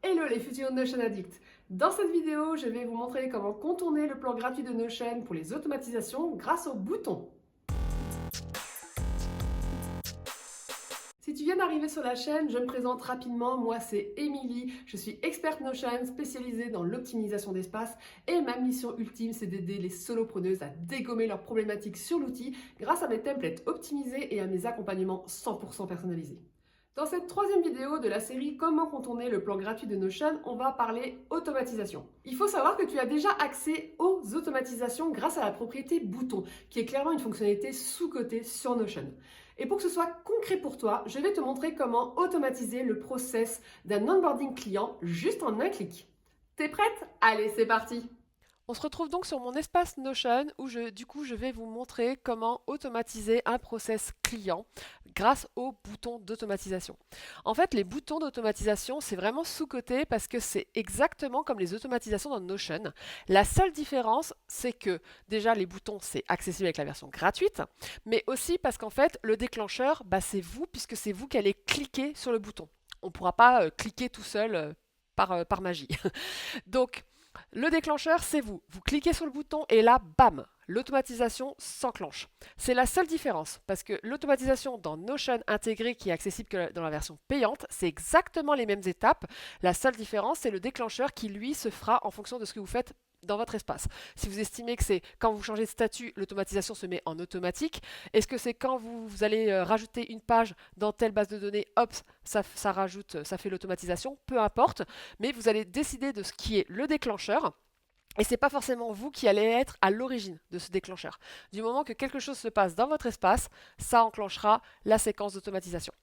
Hello les futurs Notion Addicts! Dans cette vidéo, je vais vous montrer comment contourner le plan gratuit de Notion pour les automatisations grâce aux boutons. Si tu viens d'arriver sur la chaîne, je me présente rapidement. Moi, c'est Émilie. Je suis experte Notion spécialisée dans l'optimisation d'espace et ma mission ultime, c'est d'aider les solopreneuses à dégommer leurs problématiques sur l'outil grâce à mes templates optimisés et à mes accompagnements 100% personnalisés. Dans cette troisième vidéo de la série Comment contourner le plan gratuit de Notion, on va parler automatisation. Il faut savoir que tu as déjà accès aux automatisations grâce à la propriété bouton, qui est clairement une fonctionnalité sous-cotée sur Notion. Et pour que ce soit concret pour toi, je vais te montrer comment automatiser le process d'un onboarding client juste en un clic. T'es prête? Allez, c'est parti! On se retrouve donc sur mon espace Notion où je vais vous montrer comment automatiser un process client grâce aux boutons d'automatisation. En fait, les boutons d'automatisation, c'est vraiment sous-coté parce que c'est exactement comme les automatisations dans Notion. La seule différence, c'est que déjà les boutons, c'est accessible avec la version gratuite, mais aussi parce qu'en fait, le déclencheur, c'est vous puisque c'est vous qui allez cliquer sur le bouton. On ne pourra pas cliquer tout seul par magie. Donc, le déclencheur, c'est vous. Vous cliquez sur le bouton et là, bam, l'automatisation s'enclenche. C'est la seule différence parce que l'automatisation dans Notion intégrée qui est accessible que dans la version payante, c'est exactement les mêmes étapes. La seule différence, c'est le déclencheur qui, lui, se fera en fonction de ce que vous faites dans votre espace. Si vous estimez que c'est quand vous changez de statut, l'automatisation se met en automatique. Est-ce que c'est quand vous allez rajouter une page dans telle base de données, hop, ça fait l'automatisation, peu importe, mais vous allez décider de ce qui est le déclencheur. Et ce n'est pas forcément vous qui allez être à l'origine de ce déclencheur. Du moment que quelque chose se passe dans votre espace, ça enclenchera la séquence d'automatisation.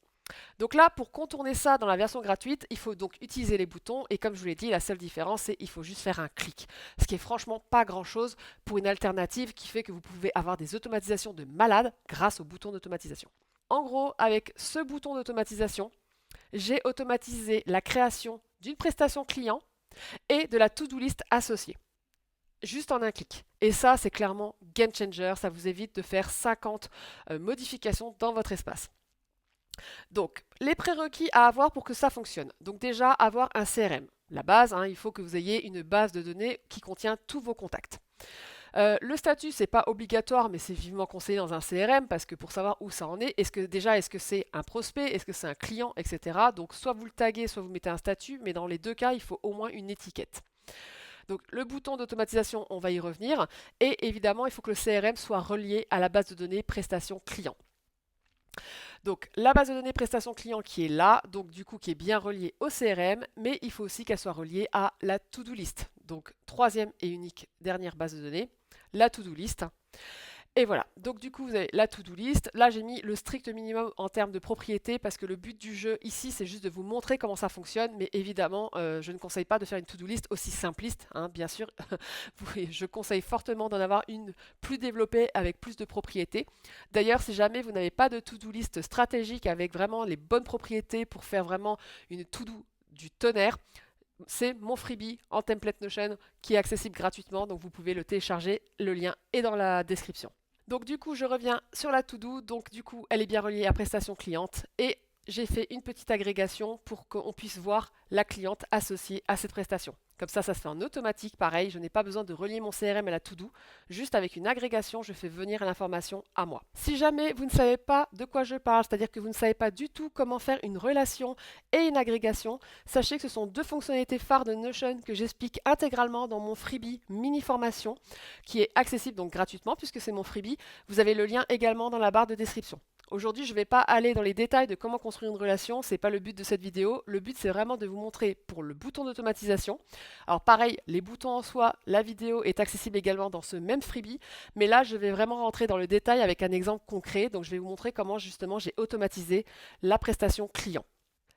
Donc là, pour contourner ça dans la version gratuite, il faut donc utiliser les boutons et comme je vous l'ai dit, la seule différence, c'est qu'il faut juste faire un clic. Ce qui est franchement pas grand-chose pour une alternative qui fait que vous pouvez avoir des automatisations de malade grâce aux boutons d'automatisation. En gros, avec ce bouton d'automatisation, j'ai automatisé la création d'une prestation client et de la to-do list associée. Juste en un clic. Et ça, c'est clairement game changer. Ça vous évite de faire 50 modifications dans votre espace. Donc, les prérequis à avoir pour que ça fonctionne. Donc déjà, avoir un CRM. La base, il faut que vous ayez une base de données qui contient tous vos contacts. Le statut, c'est pas obligatoire, mais c'est vivement conseillé dans un CRM parce que pour savoir où ça en est, est-ce que c'est un prospect, est-ce que c'est un client, etc. Donc soit vous le taguez, soit vous mettez un statut, mais dans les deux cas, il faut au moins une étiquette. Donc le bouton d'automatisation, on va y revenir. Et évidemment, il faut que le CRM soit relié à la base de données prestations clients. Donc la base de données prestations clients qui est là, donc du coup qui est bien reliée au CRM, mais il faut aussi qu'elle soit reliée à la to-do list. Donc troisième et unique dernière base de données, la to-do list. Et voilà, donc du coup vous avez la to-do list. Là j'ai mis le strict minimum en termes de propriété parce que le but du jeu ici c'est juste de vous montrer comment ça fonctionne, mais évidemment je ne conseille pas de faire une to-do list aussi simpliste, bien sûr. Je conseille fortement d'en avoir une plus développée avec plus de propriétés. D'ailleurs si jamais vous n'avez pas de to-do list stratégique avec vraiment les bonnes propriétés pour faire vraiment une to-do du tonnerre, c'est mon freebie en template Notion qui est accessible gratuitement, donc vous pouvez le télécharger, le lien est dans la description. Donc du coup, je reviens sur la to-do. Donc du coup, elle est bien reliée à prestation cliente et j'ai fait une petite agrégation pour qu'on puisse voir la cliente associée à cette prestation. Comme ça se fait en automatique, pareil, je n'ai pas besoin de relier mon CRM à la to-do. Juste avec une agrégation, je fais venir l'information à moi. Si jamais vous ne savez pas de quoi je parle, c'est-à-dire que vous ne savez pas du tout comment faire une relation et une agrégation, sachez que ce sont deux fonctionnalités phares de Notion que j'explique intégralement dans mon freebie mini formation qui est accessible donc gratuitement puisque c'est mon freebie. Vous avez le lien également dans la barre de description. Aujourd'hui, je ne vais pas aller dans les détails de comment construire une relation, ce n'est pas le but de cette vidéo. Le but, c'est vraiment de vous montrer pour le bouton d'automatisation. Alors pareil, les boutons en soi, la vidéo est accessible également dans ce même freebie, mais là, je vais vraiment rentrer dans le détail avec un exemple concret. Donc, je vais vous montrer comment justement j'ai automatisé la prestation client.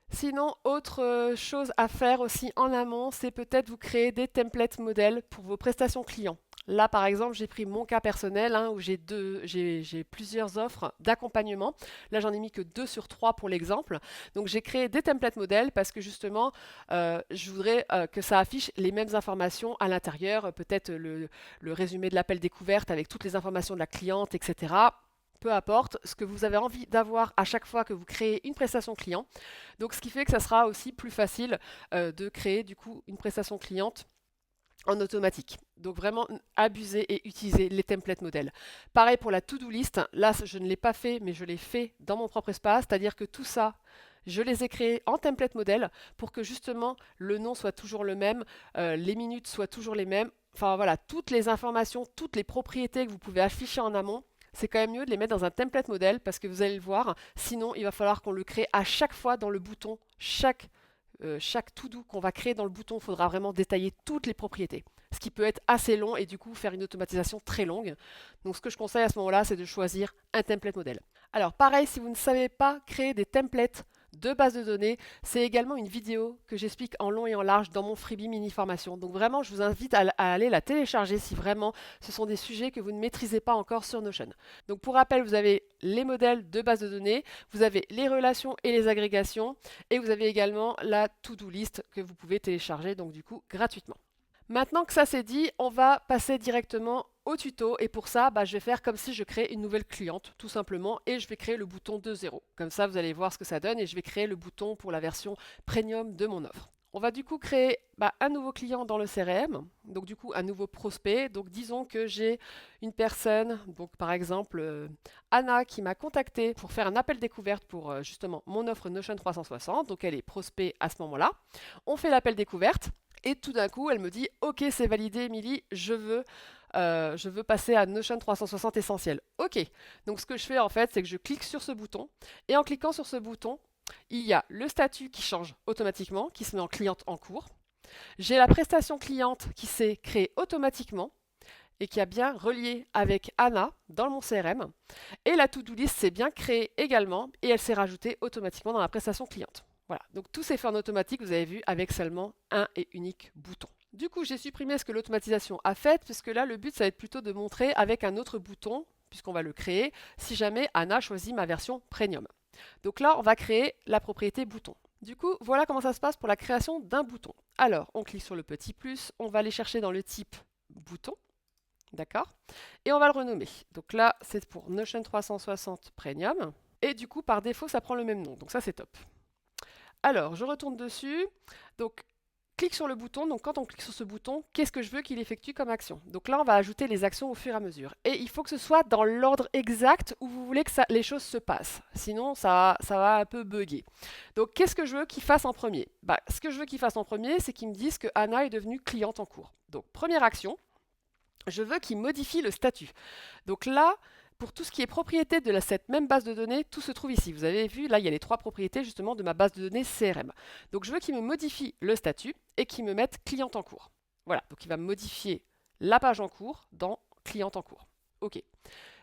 Sinon, autre chose à faire aussi en amont, c'est peut-être vous créer des templates modèles pour vos prestations clients. Là, par exemple, j'ai pris mon cas personnel où j'ai plusieurs offres d'accompagnement. Là, j'en ai mis que 2 sur 3 pour l'exemple. Donc, j'ai créé des templates modèles parce que justement, je voudrais que ça affiche les mêmes informations à l'intérieur. Peut-être le résumé de l'appel découverte avec toutes les informations de la cliente, etc. peu importe, ce que vous avez envie d'avoir à chaque fois que vous créez une prestation client. Donc ce qui fait que ça sera aussi plus facile de créer du coup une prestation cliente en automatique. Donc vraiment abuser et utiliser les templates modèles. Pareil pour la to-do list, là je ne l'ai pas fait mais je l'ai fait dans mon propre espace, c'est-à-dire que tout ça, je les ai créés en template modèle pour que justement le nom soit toujours le même, les minutes soient toujours les mêmes. Enfin voilà, toutes les informations, toutes les propriétés que vous pouvez afficher en amont, c'est quand même mieux de les mettre dans un template modèle parce que vous allez le voir, sinon il va falloir qu'on le crée à chaque fois dans le bouton, chaque to-do qu'on va créer dans le bouton, il faudra vraiment détailler toutes les propriétés. Ce qui peut être assez long et du coup faire une automatisation très longue. Donc ce que je conseille à ce moment-là, c'est de choisir un template modèle. Alors pareil, si vous ne savez pas créer des templates de base de données, c'est également une vidéo que j'explique en long et en large dans mon freebie mini formation. Donc vraiment, je vous invite à aller la télécharger si vraiment ce sont des sujets que vous ne maîtrisez pas encore sur Notion. Donc pour rappel, vous avez les modèles de base de données, vous avez les relations et les agrégations, et vous avez également la to-do list que vous pouvez télécharger donc du coup gratuitement. Maintenant que ça c'est dit, on va passer directement au tuto et pour ça, je vais faire comme si je crée une nouvelle cliente tout simplement et je vais créer le bouton 2.0. Comme ça, vous allez voir ce que ça donne et je vais créer le bouton pour la version premium de mon offre. On va du coup créer un nouveau client dans le CRM, donc du coup un nouveau prospect. Donc disons que j'ai une personne, donc par exemple Anna qui m'a contacté pour faire un appel découverte pour justement mon offre Notion 360. Donc elle est prospect à ce moment-là. On fait l'appel découverte. Et tout d'un coup, elle me dit « Ok, c'est validé, Émilie, je veux passer à Notion 360 Essentiel. » Ok, donc ce que je fais en fait, c'est que je clique sur ce bouton. Et en cliquant sur ce bouton, il y a le statut qui change automatiquement, qui se met en cliente en cours. J'ai la prestation cliente qui s'est créée automatiquement et qui a bien relié avec Anna dans mon CRM. Et la to-do list s'est bien créée également et elle s'est rajoutée automatiquement dans la prestation cliente. Voilà, donc tout s'est fait en automatique, vous avez vu, avec seulement un et unique bouton. Du coup, j'ai supprimé ce que l'automatisation a fait, puisque là, le but, ça va être plutôt de montrer avec un autre bouton, puisqu'on va le créer, si jamais Anna choisit ma version Premium. Donc là, on va créer la propriété bouton. Du coup, voilà comment ça se passe pour la création d'un bouton. Alors, on clique sur le petit plus, on va aller chercher dans le type bouton, d'accord? Et on va le renommer. Donc là, c'est pour Notion 360 Premium. Et du coup, par défaut, ça prend le même nom, donc ça, c'est top. Alors, je retourne dessus. Donc, clique sur le bouton. Donc, quand on clique sur ce bouton, qu'est-ce que je veux qu'il effectue comme action? Donc là, on va ajouter les actions au fur et à mesure. Et il faut que ce soit dans l'ordre exact où vous voulez que les choses se passent. Sinon, ça va un peu bugger. Donc, qu'est-ce que je veux qu'il fasse en premier? Ce que je veux qu'il fasse en premier, c'est qu'il me dise que Anna est devenue cliente en cours. Donc, première action, je veux qu'il modifie le statut. Donc là, pour tout ce qui est propriété de cette même base de données, tout se trouve ici. Vous avez vu, là, il y a les trois propriétés justement de ma base de données CRM. Donc, je veux qu'il me modifie le statut et qu'il me mette cliente en cours. Voilà, donc il va me modifier la page en cours dans cliente en cours. OK.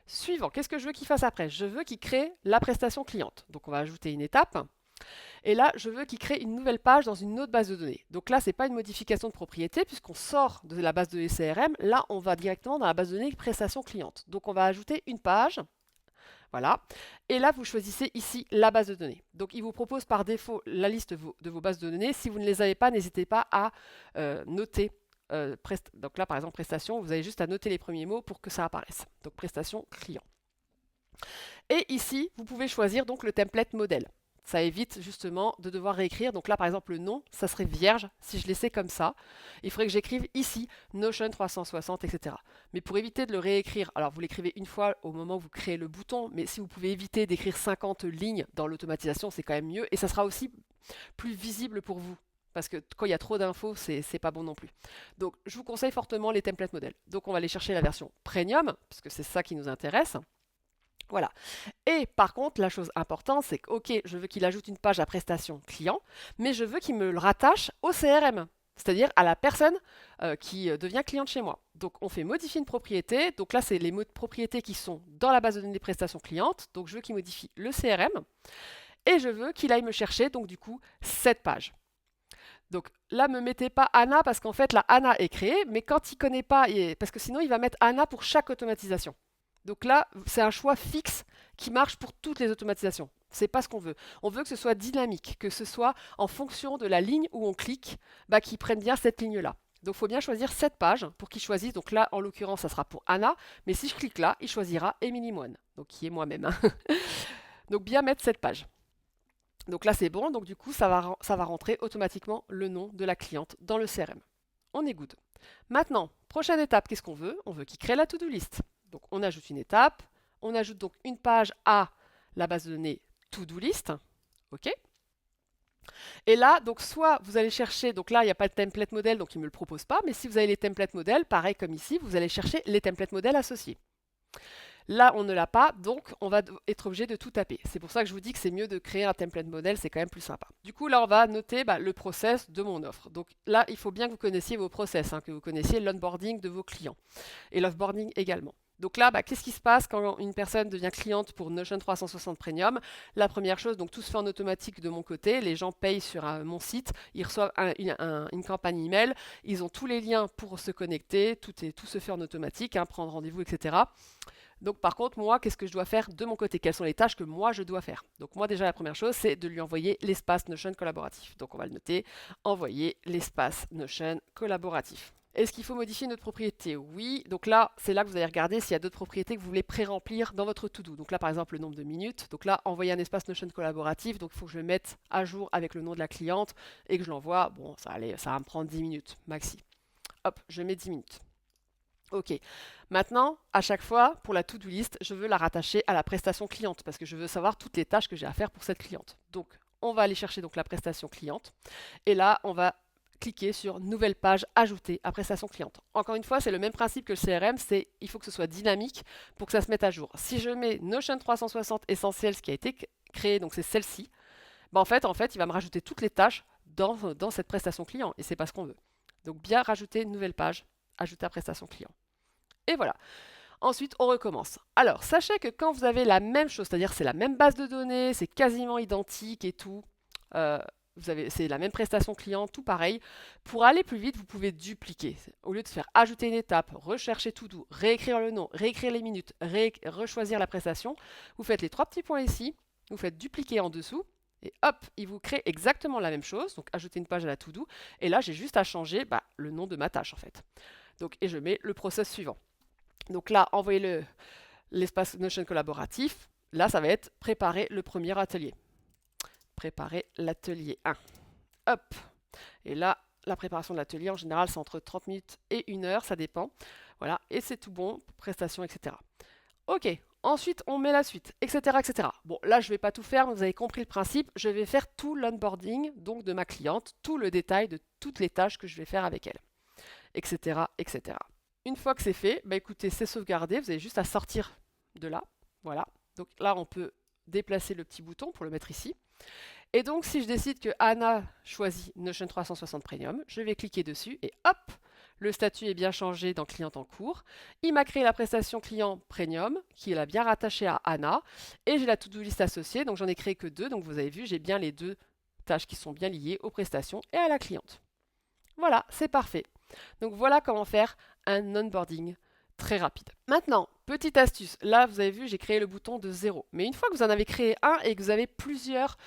Suivant, qu'est-ce que je veux qu'il fasse après? Je veux qu'il crée la prestation cliente. Donc, on va ajouter une étape. Et là, je veux qu'il crée une nouvelle page dans une autre base de données. Donc là, ce n'est pas une modification de propriété puisqu'on sort de la base de données CRM. Là, on va directement dans la base de données prestation cliente. Donc on va ajouter une page. Voilà. Et là, vous choisissez ici la base de données. Donc, il vous propose par défaut la liste de vos bases de données. Si vous ne les avez pas, n'hésitez pas à noter. Donc là, par exemple, prestation, vous avez juste à noter les premiers mots pour que ça apparaisse. Donc, prestation client. Et ici, vous pouvez choisir donc le template modèle. Ça évite justement de devoir réécrire. Donc là, par exemple, le nom, ça serait vierge si je laissais comme ça. Il faudrait que j'écrive ici Notion 360, etc. Mais pour éviter de le réécrire, alors vous l'écrivez une fois au moment où vous créez le bouton, mais si vous pouvez éviter d'écrire 50 lignes dans l'automatisation, c'est quand même mieux. Et ça sera aussi plus visible pour vous. Parce que quand il y a trop d'infos, c'est pas bon non plus. Donc, je vous conseille fortement les templates modèles. Donc, on va aller chercher la version Premium, parce que c'est ça qui nous intéresse. Voilà. Et par contre, la chose importante, c'est que, ok, je veux qu'il ajoute une page à prestation client, mais je veux qu'il me le rattache au CRM, c'est-à-dire à la personne qui devient cliente chez moi. Donc, on fait modifier une propriété. Donc là, c'est les mots de propriété qui sont dans la base de données des prestations clientes. Donc, je veux qu'il modifie le CRM et je veux qu'il aille me chercher, donc du coup, cette page. Donc là, ne me mettez pas Anna parce qu'en fait, la Anna est créée, mais quand il ne connaît pas, parce que sinon, il va mettre Anna pour chaque automatisation. Donc là, c'est un choix fixe qui marche pour toutes les automatisations. C'est pas ce qu'on veut. On veut que ce soit dynamique, que ce soit en fonction de la ligne où on clique, qu'il prenne bien cette ligne-là. Donc il faut bien choisir cette page pour qu'il choisisse. Donc là, en l'occurrence, ça sera pour Anna. Mais si je clique là, il choisira Émilie Moine, donc qui est moi-même. Hein. Donc bien mettre cette page. Donc là, c'est bon. Donc du coup, ça va rentrer automatiquement le nom de la cliente dans le CRM. On est good. Maintenant, prochaine étape, qu'est-ce qu'on veut? On veut qu'il crée la to-do list. Donc on ajoute une étape. On ajoute donc une page à la base de données to-do list. OK. Et là, donc soit vous allez chercher, donc là il n'y a pas de template modèle, donc il ne me le propose pas, mais si vous avez les templates modèles, pareil comme ici, vous allez chercher les templates modèles associés. Là, on ne l'a pas, donc on va être obligé de tout taper. C'est pour ça que je vous dis que c'est mieux de créer un template modèle, c'est quand même plus sympa. Du coup, là, on va noter le process de mon offre. Donc là, il faut bien que vous connaissiez vos process, hein, que vous connaissiez l'onboarding de vos clients et l'offboarding également. Donc là, qu'est-ce qui se passe quand une personne devient cliente pour Notion 360 Premium? La première chose, donc tout se fait en automatique de mon côté. Les gens payent sur mon site, ils reçoivent une campagne email, ils ont tous les liens pour se connecter, tout se fait en automatique, hein, prendre rendez-vous, etc. Donc par contre, moi, qu'est-ce que je dois faire de mon côté? Quelles sont les tâches que moi, je dois faire? Donc moi, déjà, la première chose, c'est de lui envoyer l'espace Notion collaboratif. Donc on va le noter, envoyer l'espace Notion collaboratif. Est-ce qu'il faut modifier notre propriété? Oui. Donc là, c'est là que vous allez regarder s'il y a d'autres propriétés que vous voulez pré-remplir dans votre to-do. Donc là, par exemple, le nombre de minutes. Donc là, envoyer un espace Notion collaboratif. Donc il faut que je le mette à jour avec le nom de la cliente et que je l'envoie. Bon, ça va me prendre 10 minutes maxi. Hop, je mets 10 minutes. Ok. Maintenant, à chaque fois, pour la to-do list, je veux la rattacher à la prestation cliente parce que je veux savoir toutes les tâches que j'ai à faire pour cette cliente. Donc, on va aller chercher donc la prestation cliente. Et là, on va cliquer sur nouvelle page ajoutée à prestation cliente. Encore une fois, c'est le même principe que le CRM, c'est il faut que ce soit dynamique pour que ça se mette à jour. Si je mets Notion 360 Essentiels, ce qui a été créé, donc c'est celle-ci, en fait, il va me rajouter toutes les tâches dans cette prestation client et c'est pas ce qu'on veut. Donc bien rajouter une nouvelle page, ajouter à prestation client. Et voilà. Ensuite, on recommence. Alors, sachez que quand vous avez la même chose, c'est-à-dire c'est la même base de données, c'est quasiment identique et tout, c'est la même prestation client, tout pareil. Pour aller plus vite, vous pouvez dupliquer. Au lieu de faire ajouter une étape, rechercher tout doux, réécrire le nom, réécrire les minutes, rechoisir la prestation, vous faites les 3 petits points ici, vous faites dupliquer en dessous, et hop, il vous crée exactement la même chose. Donc, ajouter une page à la to-do. Et là, j'ai juste à changer le nom de ma tâche, en fait. Donc, et je mets le process suivant. Donc là, envoyer l'espace Notion collaboratif. Là, ça va être préparer le premier atelier. Préparer l'atelier 1. Hop. Et là, la préparation de l'atelier, en général, c'est entre 30 minutes et 1 heure, ça dépend. Voilà, et c'est tout bon, prestation, etc. Ok, ensuite, on met la suite, etc., etc. Bon, là, je ne vais pas tout faire, mais vous avez compris le principe. Je vais faire tout l'onboarding, donc de ma cliente, tout le détail de toutes les tâches que je vais faire avec elle, etc., etc. Une fois que c'est fait, écoutez, c'est sauvegardé, vous avez juste à sortir de là. Voilà. Donc là, on peut déplacer le petit bouton pour le mettre ici. Et donc, si je décide que Anna choisit Notion 360 Premium, je vais cliquer dessus et hop, le statut est bien changé dans Cliente en cours. Il m'a créé la prestation client Premium, qui est bien rattachée à Anna. Et j'ai la to-do list associée, donc j'en ai créé que 2. Donc vous avez vu, j'ai bien les 2 tâches qui sont bien liées aux prestations et à la cliente. Voilà, c'est parfait. Donc voilà comment faire un onboarding très rapide. Maintenant, petite astuce. Là, vous avez vu, j'ai créé le bouton de 0. Mais une fois que vous en avez créé un et que vous avez plusieurs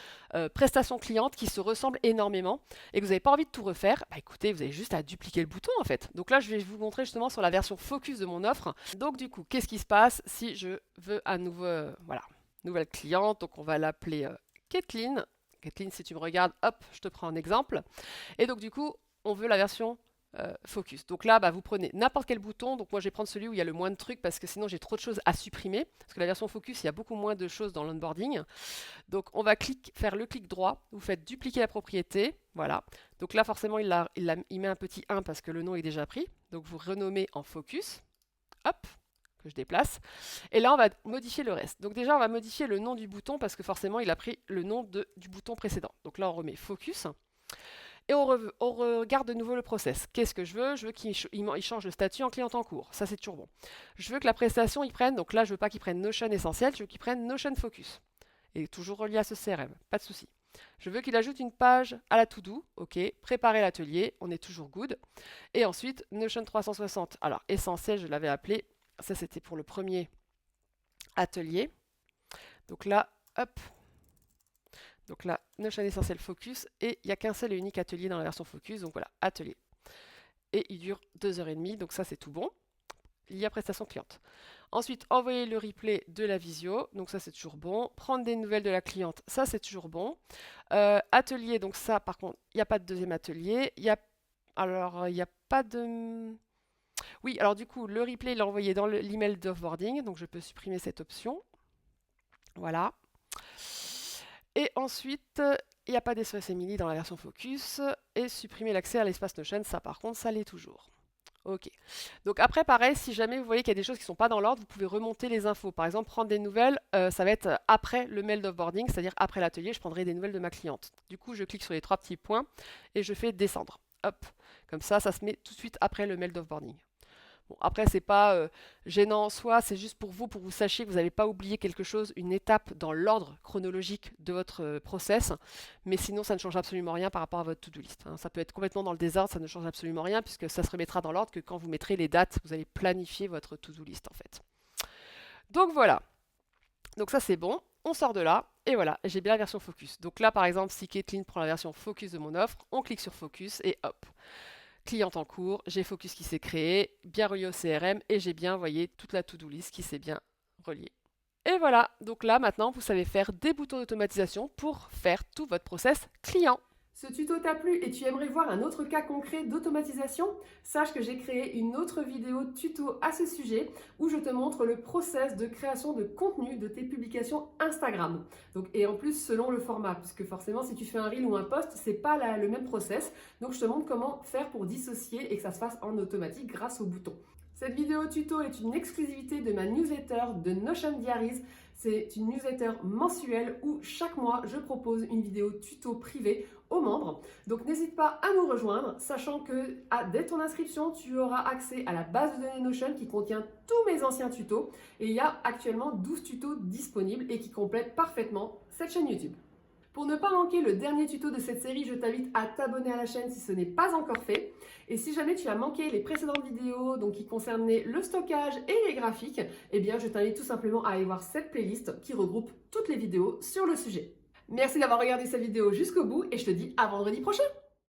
prestations clientes qui se ressemblent énormément et que vous n'avez pas envie de tout refaire, écoutez, vous avez juste à dupliquer le bouton en fait. Donc là, je vais vous montrer justement sur la version focus de mon offre. Donc du coup, qu'est-ce qui se passe si je veux un nouveau, nouvelle cliente? Donc on va l'appeler Kathleen. Kathleen, si tu me regardes, hop, je te prends un exemple. Et donc du coup, on veut la version focus. Donc là, vous prenez n'importe quel bouton. Donc moi, je vais prendre celui où il y a le moins de trucs parce que sinon, j'ai trop de choses à supprimer. Parce que la version focus, il y a beaucoup moins de choses dans l'onboarding. Donc on va faire le clic droit. Vous faites dupliquer la propriété. Voilà. Donc là, forcément, il met un petit 1 parce que le nom est déjà pris. Donc vous renommez en focus. Hop, que je déplace. Et là, on va modifier le reste. Donc déjà, on va modifier le nom du bouton parce que forcément, il a pris le nom du bouton précédent. Donc là, on remet focus. Et on regarde de nouveau le process. Qu'est-ce que je veux? Je veux qu'il change le statut en client en cours. Ça, c'est toujours bon. Je veux que la prestation, il prenne, donc là, je veux pas qu'il prenne Notion Essentiel, je veux qu'il prenne Notion Focus. Et toujours relié à ce CRM, pas de souci. Je veux qu'il ajoute une page à la to-do. OK, préparer l'atelier, on est toujours good. Et ensuite, Notion 360. Alors, Essentiel, je l'avais appelé. Ça, c'était pour le premier atelier. Donc là, hop. Donc là, Notion Essentiel Focus, et il n'y a qu'un seul et unique atelier dans la version Focus, donc voilà, atelier. et il dure 2h30, donc ça c'est tout bon. Il y a prestation cliente. Ensuite, envoyer le replay de la visio, donc ça c'est toujours bon. Prendre des nouvelles de la cliente, ça c'est toujours bon. Atelier, donc ça par contre, il n'y a pas de deuxième atelier. Alors, il n'y a pas de... Oui, alors du coup, le replay, il est envoyé dans l'email d'offboarding, donc je peux supprimer cette option. Voilà. Et ensuite, il n'y a pas d'SOS Emily dans la version Focus. Et supprimer l'accès à l'espace Notion, ça par contre, ça l'est toujours. Ok. Donc après, pareil, si jamais vous voyez qu'il y a des choses qui ne sont pas dans l'ordre, vous pouvez remonter les infos. Par exemple, prendre des nouvelles, ça va être après le mail d'offboarding, c'est-à-dire après l'atelier, je prendrai des nouvelles de ma cliente. Du coup, je clique sur les 3 petits points et je fais descendre. Hop. Comme ça se met tout de suite après le mail d'offboarding. Bon, après, c'est pas gênant en soi, c'est juste pour vous sachiez que vous n'avez pas oublié quelque chose, une étape dans l'ordre chronologique de votre process, mais sinon, ça ne change absolument rien par rapport à votre to-do list, hein. Ça peut être complètement dans le désordre, ça ne change absolument rien, puisque ça se remettra dans l'ordre que quand vous mettrez les dates, vous allez planifier votre to-do list, en fait. Donc voilà, donc ça c'est bon, on sort de là, et voilà, j'ai bien la version focus. Donc là, par exemple, si Kathleen prend la version focus de mon offre, on clique sur focus, et hop, cliente en cours, j'ai Focus qui s'est créé, bien relié au CRM et j'ai bien envoyé toute la to-do list qui s'est bien reliée. Et voilà, donc là maintenant vous savez faire des boutons d'automatisation pour faire tout votre process client. Ce tuto t'a plu et tu aimerais voir un autre cas concret d'automatisation? Sache que j'ai créé une autre vidéo tuto à ce sujet où je te montre le process de création de contenu de tes publications Instagram. Donc, et en plus selon le format, puisque forcément si tu fais un reel ou un post, c'est pas le même process. Donc je te montre comment faire pour dissocier et que ça se fasse en automatique grâce aux boutons. Cette vidéo tuto est une exclusivité de ma newsletter de Notion Diaries. C'est une newsletter mensuelle où chaque mois je propose une vidéo tuto privée aux membres. Donc n'hésite pas à nous rejoindre, sachant que dès ton inscription, tu auras accès à la base de données Notion qui contient tous mes anciens tutos. Et il y a actuellement 12 tutos disponibles et qui complètent parfaitement cette chaîne YouTube. Pour ne pas manquer le dernier tuto de cette série, je t'invite à t'abonner à la chaîne si ce n'est pas encore fait. Et si jamais tu as manqué les précédentes vidéos donc qui concernaient le stockage et les graphiques, eh bien je t'invite tout simplement à aller voir cette playlist qui regroupe toutes les vidéos sur le sujet. Merci d'avoir regardé cette vidéo jusqu'au bout et je te dis à vendredi prochain.